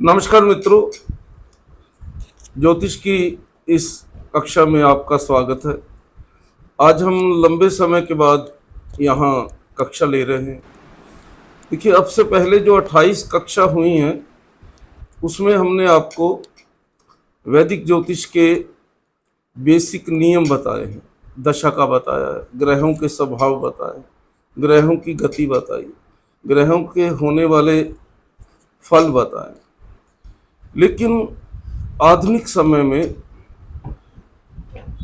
नमस्कार मित्रों, ज्योतिष की इस कक्षा में आपका स्वागत है। आज हम लंबे समय के बाद यहाँ कक्षा ले रहे हैं। देखिए, अब से पहले जो 28 कक्षा हुई हैं उसमें हमने आपको वैदिक ज्योतिष के बेसिक नियम बताए हैं, दशा का बताया है, ग्रहों के स्वभाव बताए, ग्रहों की गति बताई, ग्रहों के होने वाले फल बताए। लेकिन आधुनिक समय में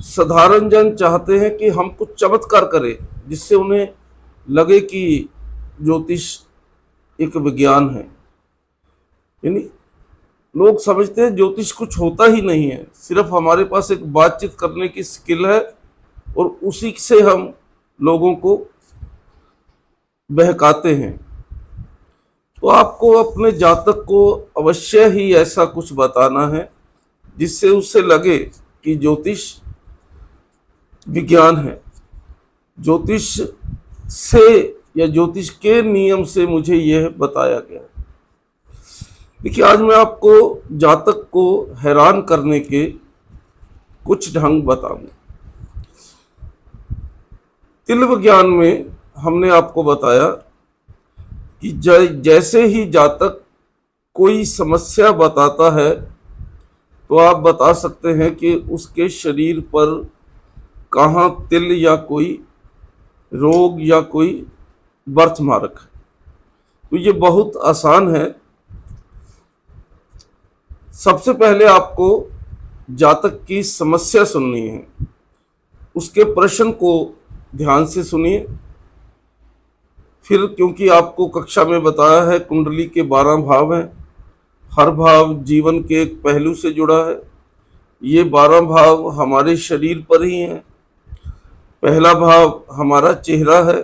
साधारण जन चाहते हैं कि हम कुछ चमत्कार करें जिससे उन्हें लगे कि ज्योतिष एक विज्ञान है। यानी लोग समझते हैं ज्योतिष कुछ होता ही नहीं है, सिर्फ हमारे पास एक बातचीत करने की स्किल है और उसी से हम लोगों को बहकाते हैं। तो आपको अपने जातक को अवश्य ही ऐसा कुछ बताना है जिससे उससे लगे कि ज्योतिष विज्ञान है। ज्योतिष से या ज्योतिष के नियम से मुझे यह बताया गया है। देखिए, आज मैं आपको जातक को हैरान करने के कुछ ढंग बताऊंगा। तिल विज्ञान में हमने आपको बताया कि जैसे ही जातक कोई समस्या बताता है तो आप बता सकते हैं कि उसके शरीर पर कहाँ तिल या कोई रोग या कोई बर्थ मार्क है। तो ये बहुत आसान है। सबसे पहले आपको जातक की समस्या सुननी है, उसके प्रश्न को ध्यान से सुनिए। फिर क्योंकि आपको कक्षा में बताया है कुंडली के 12 भाव हैं, हर भाव जीवन के एक पहलू से जुड़ा है। ये 12 भाव हमारे शरीर पर ही हैं। पहला भाव हमारा चेहरा है,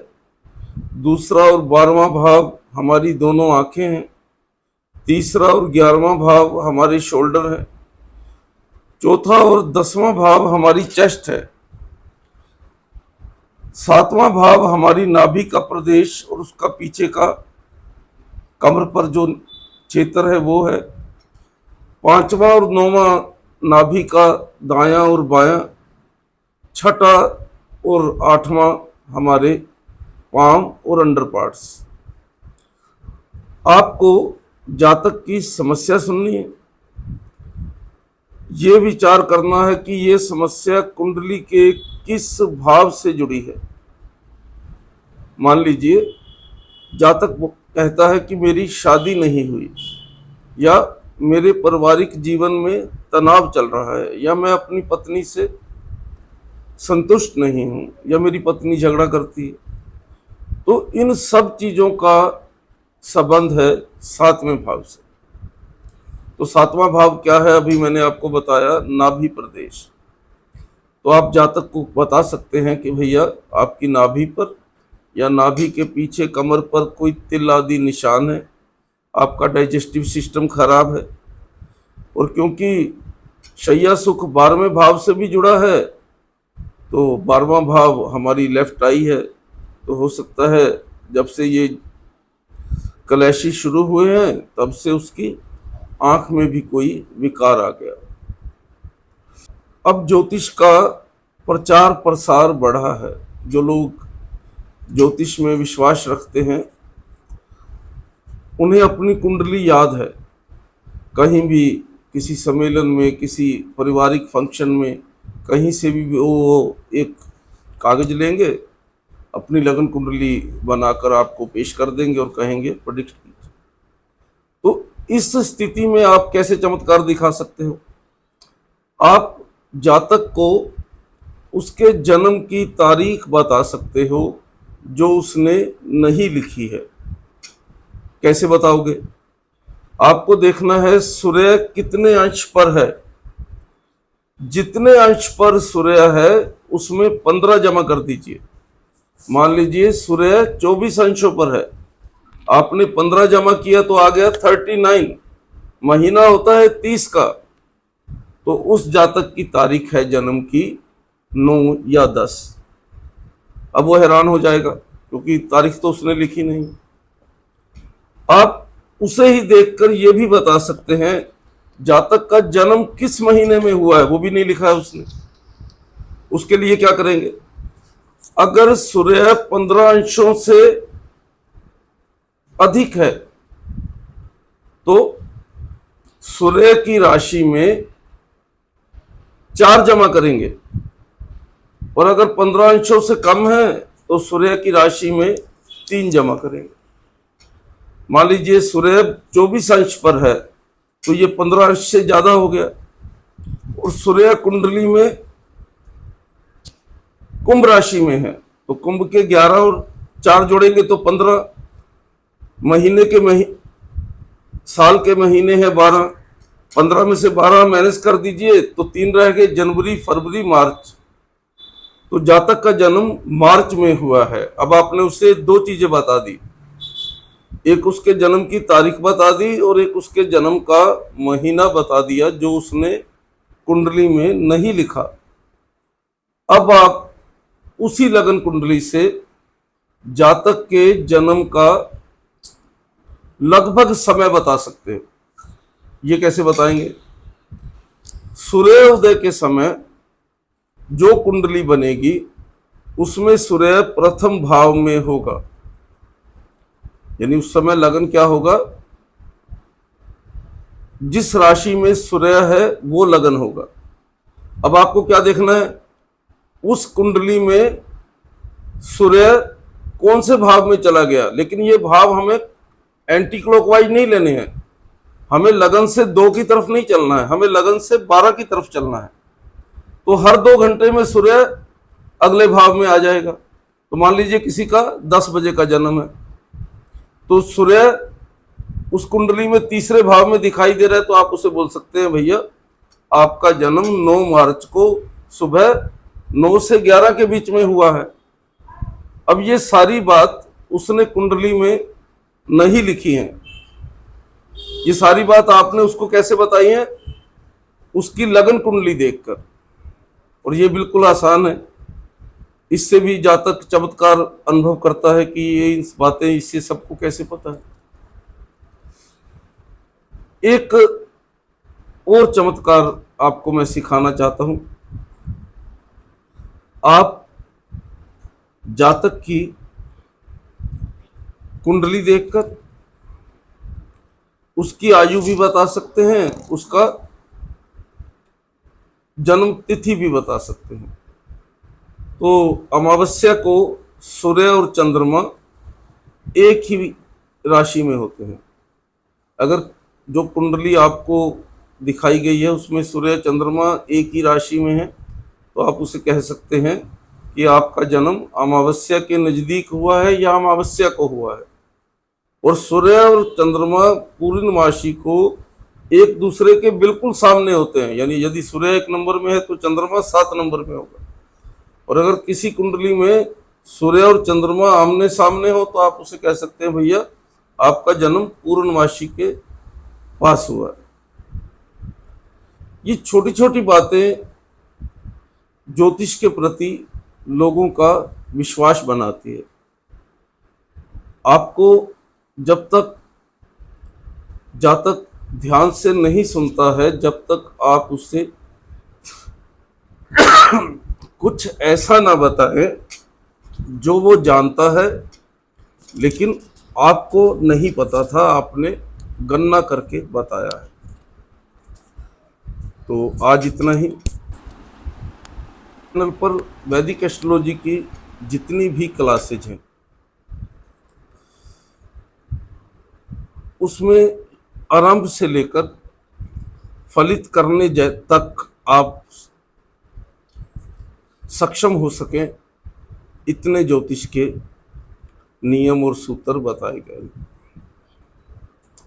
दूसरा और 12वां भाव हमारी दोनों आंखें हैं, तीसरा और 11वां भाव हमारे शोल्डर है, चौथा और 10वां भाव हमारी चेस्ट है, 7वां भाव हमारी नाभि का प्रदेश और उसका पीछे का कमर पर जो क्षेत्र है वो है, 5वां और 9वां नाभि का दायां और बायां, 6ठा और 8वां हमारे पाम और अंडर पार्ट्स। आपको जातक की समस्या सुननी है, ये विचार करना है कि ये समस्या कुंडली के किस भाव से जुड़ी है। मान लीजिए जातक कहता है कि मेरी शादी नहीं हुई, या मेरे पारिवारिक जीवन में तनाव चल रहा है, या मैं अपनी पत्नी से संतुष्ट नहीं हूं, या मेरी पत्नी झगड़ा करती है। तो इन सब चीजों का संबंध है 7वें भाव से। तो 7वां भाव क्या है, अभी मैंने आपको बताया, नाभि प्रदेश। तो आप जातक को बता सकते हैं कि भैया आपकी नाभि पर या नाभि के पीछे कमर पर कोई तिल आदि निशान है, आपका डाइजेस्टिव सिस्टम खराब है। और क्योंकि शैया सुख 12वें भाव से भी जुड़ा है, तो 12वां भाव हमारी लेफ्ट आई है। तो हो सकता है जब से ये कलैशी शुरू हुए हैं तब से उसकी आंख में भी कोई विकार आ गया। अब ज्योतिष का प्रचार प्रसार बढ़ा है। जो लोग ज्योतिष में विश्वास रखते हैं उन्हें अपनी कुंडली याद है। कहीं भी किसी सम्मेलन में, किसी पारिवारिक फंक्शन में, कहीं से भी वो एक कागज लेंगे, अपनी लगन कुंडली बनाकर आपको पेश कर देंगे और कहेंगे प्रेडिक्ट कीजिए। तो इस स्थिति में आप कैसे चमत्कार दिखा सकते हो? आप जातक को उसके जन्म की तारीख बता सकते हो जो उसने नहीं लिखी है। कैसे बताओगे? आपको देखना है सूर्य कितने अंश पर है। जितने अंश पर सूर्य है उसमें 15 जमा कर दीजिए। मान लीजिए सूर्य 24 अंशों पर है, आपने 15 जमा किया तो आ गया 39। महीना होता है 30 का, तो उस जातक की तारीख है जन्म की 9 या 10। अब वो हैरान हो जाएगा क्योंकि तारीख तो उसने लिखी नहीं। आप उसे ही देखकर ये भी बता सकते हैं जातक का जन्म किस महीने में हुआ है, वो भी नहीं लिखा है उसने। उसके लिए क्या करेंगे, अगर सूर्य 15 अंशों से अधिक है तो सूर्य की राशि में 4 जमा करेंगे, और अगर 15 अंशों से कम है तो सूर्य की राशि में 3 जमा करेंगे। मान लीजिए सूर्य 24 अंश पर है तो ये 15 अंश से ज्यादा हो गया, और सूर्य कुंडली में कुंभ राशि में है तो कुंभ के 11 और 4 जोड़ेंगे तो 15, महीने के साल के महीने हैं 12, 15 में से 12 माइनस कर दीजिए तो 3 रह गए, जनवरी, फरवरी, मार्च। तो जातक का जन्म मार्च में हुआ है। अब आपने उसे 2 चीजें बता दी, एक उसके जन्म की तारीख बता दी और एक उसके जन्म का महीना बता दिया जो उसने कुंडली में नहीं लिखा। अब आप उसी लगन कुंडली से जातक के जन्म का लगभग समय बता सकते हैं। ये कैसे बताएंगे, सूर्योदय के समय जो कुंडली बनेगी उसमें सूर्य प्रथम भाव में होगा, यानी उस समय लगन क्या होगा, जिस राशि में सूर्य है वो लगन होगा। अब आपको क्या देखना है, उस कुंडली में सूर्य कौन से भाव में चला गया, लेकिन ये भाव हमें एंटी क्लॉकवाइज नहीं लेने हैं, हमें लगन से 2 की तरफ नहीं चलना है, हमें लगन से 12 की तरफ चलना है। तो हर 2 घंटे में सूर्य अगले भाव में आ जाएगा। तो मान लीजिए किसी का 10 बजे का जन्म है तो सूर्य उस कुंडली में तीसरे भाव में दिखाई दे रहा है, तो आप उसे बोल सकते हैं भैया आपका जन्म 9 मार्च को सुबह 9 से 11 के बीच में हुआ है। अब ये सारी बात उसने कुंडली में नहीं लिखी है, ये सारी बात आपने उसको कैसे बताई है, उसकी लगन कुंडली देखकर। और ये बिल्कुल आसान है, इससे भी जातक चमत्कार अनुभव करता है कि ये इस बातें इससे सबको कैसे पता है। एक और चमत्कार आपको मैं सिखाना चाहता हूं। आप जातक की कुंडली देखकर उसकी आयु भी बता सकते हैं, उसका जन्म तिथि भी बता सकते हैं। तो अमावस्या को सूर्य और चंद्रमा एक ही राशि में होते हैं। अगर जो कुंडली आपको दिखाई गई है उसमें सूर्य चंद्रमा एक ही राशि में है तो आप उसे कह सकते हैं कि आपका जन्म अमावस्या के नजदीक हुआ है या अमावस्या को हुआ है। और सूर्य और चंद्रमा पूर्णमासी को एक दूसरे के बिल्कुल सामने होते हैं, यानी यदि सूर्य 1 नंबर में है तो चंद्रमा 7 नंबर में होगा। और अगर किसी कुंडली में सूर्य और चंद्रमा आमने सामने हो तो आप उसे कह सकते हैं भैया आपका जन्म पूर्णमासी के पास हुआ है। ये छोटी छोटी बातें ज्योतिष के प्रति लोगों का विश्वास बनाती है। आपको जब तक जातक ध्यान से नहीं सुनता है, जब तक आप उससे कुछ ऐसा ना बताएं जो वो जानता है लेकिन आपको नहीं पता था, आपने गणना करके बताया है। तो आज इतना ही। चैनल पर वैदिक एस्ट्रोलॉजी की जितनी भी क्लासेज हैं उसमें आरंभ से लेकर फलित करने तक आप सक्षम हो सकें इतने ज्योतिष के नियम और सूत्र बताए गए।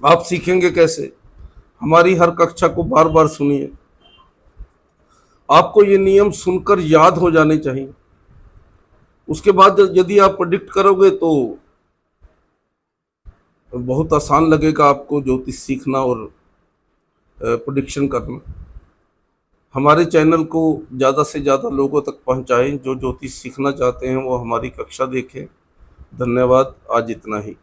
आप सीखेंगे कैसे? हमारी हर कक्षा को बार बार सुनिए, आपको ये नियम सुनकर याद हो जाने चाहिए। उसके बाद यदि आप प्रेडिक्ट करोगे तो बहुत आसान लगेगा आपको ज्योतिष सीखना और प्रेडिक्शन करना। हमारे चैनल को ज़्यादा से ज़्यादा लोगों तक पहुंचाएं, जो ज्योतिष सीखना चाहते हैं वो हमारी कक्षा देखें। धन्यवाद, आज इतना ही।